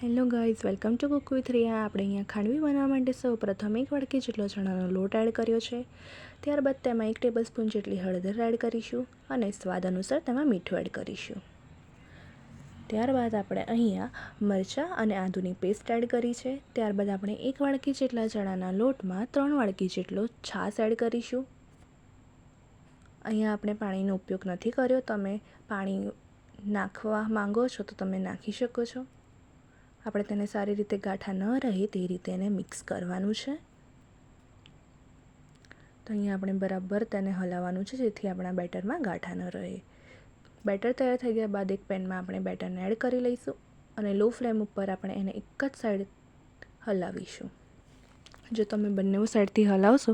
Hello guys, welcome to cook with Riya. આપણે અહીંયા ખાંડવી બનાવવા માટે સૌ પ્રથમ 1 વાડકી જેટલો ચણાનો લોટ એડ કર્યો છે. ત્યારબાદ તેમાં 1 ટેબલસ્પૂન જેટલી હળદર એડ કરીશું અને સ્વાદ અનુસાર તેમાં મીઠું એડ કરીશું. ત્યારબાદ આપણે અહીંયા મરચાં અને આદુની પેસ્ટ એડ કરી છે. ત્યારબાદ આપણે 1 વાડકી જેટલા ચણાના લોટમાં 3 વાડકી જેટલો છાશ એડ કરીશું. અહીંયા આપણે પાણીનો ઉપયોગ નથી કર્યો. તમે પાણી નાખવા માંગો છો તો તમે નાખી શકો છો. આપણે તેને સારી રીતે ગાંઠા ન રહે તે રીતે એને મિક્સ કરવાનું છે. તો અહીંયા આપણે બરાબર તેને હલાવવાનું છે જેથી આપણા બેટરમાં ગાંઠા ન રહે. બેટર તૈયાર થઈ ગયા બાદ એક પેનમાં આપણે બેટરને એડ કરી લઈશું અને લો ફ્લેમ ઉપર આપણે એને એક જ સાઈડ હલાવીશું. જો તમે બંને સાઈડથી હલાવશો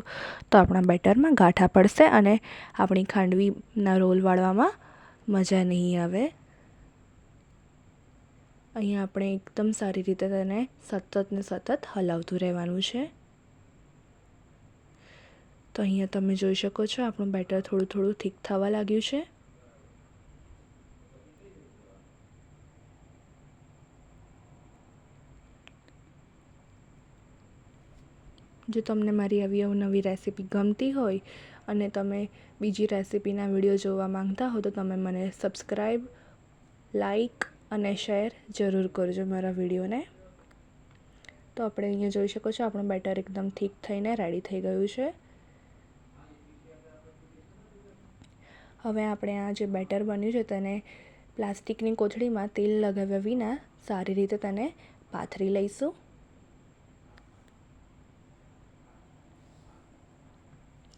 તો આપણા બેટરમાં ગાંઠા પડશે અને આપણી ખાંડવીના રોલ વાળવામાં મજા નહીં આવે. અહીંયા આપણે એકદમ સારી રીતે તેને સતત હલાવતું રહેવાનું છે. તો અહીંયા તમે જોઈ શકો છો આપણું બેટર થોડું થીક થવા લાગ્યું છે. જો તમને મારી આવી નવી રેસીપી ગમતી હોય અને તમે બીજી રેસીપીના વિડીયો જોવા માંગતા હો તો તમે મને સબસ્ક્રાઈબ, લાઈક અને શેર જરૂર કરજો મારા વિડીયોને. તો આપણે અહીંયા જોઈ શકો છો આપણું બેટર એકદમ થીક થઈને રેડી થઈ ગયું છે. હવે આપણે આ જે બેટર બન્યું છે તેને પ્લાસ્ટિકની કોથળીમાં તેલ લગાવ્યા વિના સારી રીતે તેને પાથરી લઈશું.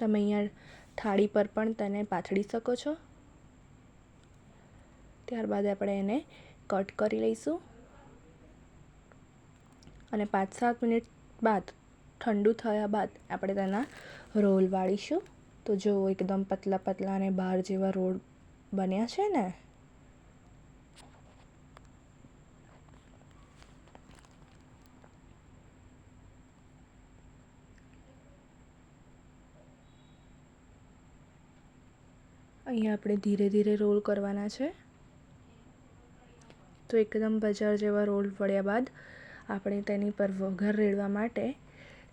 તમે અહીંયા થાળી પર પણ તેને પાથરી શકો છો. ત્યારબાદ આપણે એને કટ કરી લઈશું અને 5-7 મિનિટ બાદ ઠંડુ થયા બાદ આપણે તેના રોલ વાળીશું. તો જો એકદમ પતલા અને બહાર જેવા રોલ બન્યા છે ને. અહીંયા આપણે ધીરે રોલ કરવાના છે. તો એકદમ બજાર જેવા રોલ વળ્યા બાદ આપણે તેની પર વઘાર રેડવા માટે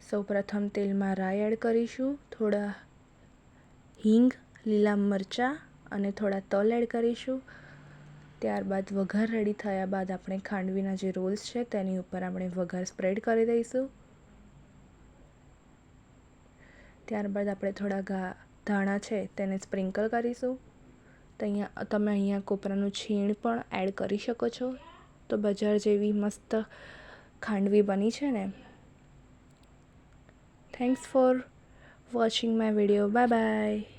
સૌપ્રથમ તેલમાં રાઈ એડ કરીશું, થોડા હિંગ, લીલા મરચાં અને થોડા તલ એડ કરીશું. ત્યારબાદ વઘાર રેડી થયા બાદ આપણે ખાંડવીના જે રોલ્સ છે તેની ઉપર આપણે વઘાર સ્પ્રેડ કરી દઈશું. ત્યારબાદ આપણે થોડા ધાણા છે તેને સ્પ્રિંકલ કરીશું. તો તમે અહીંયા કોપરાનું છીણ પણ એડ કરી શકો છો. તો બજાર જેવી મસ્ત ખાંડવી બની છે ને. Thanks for watching my video. Bye bye.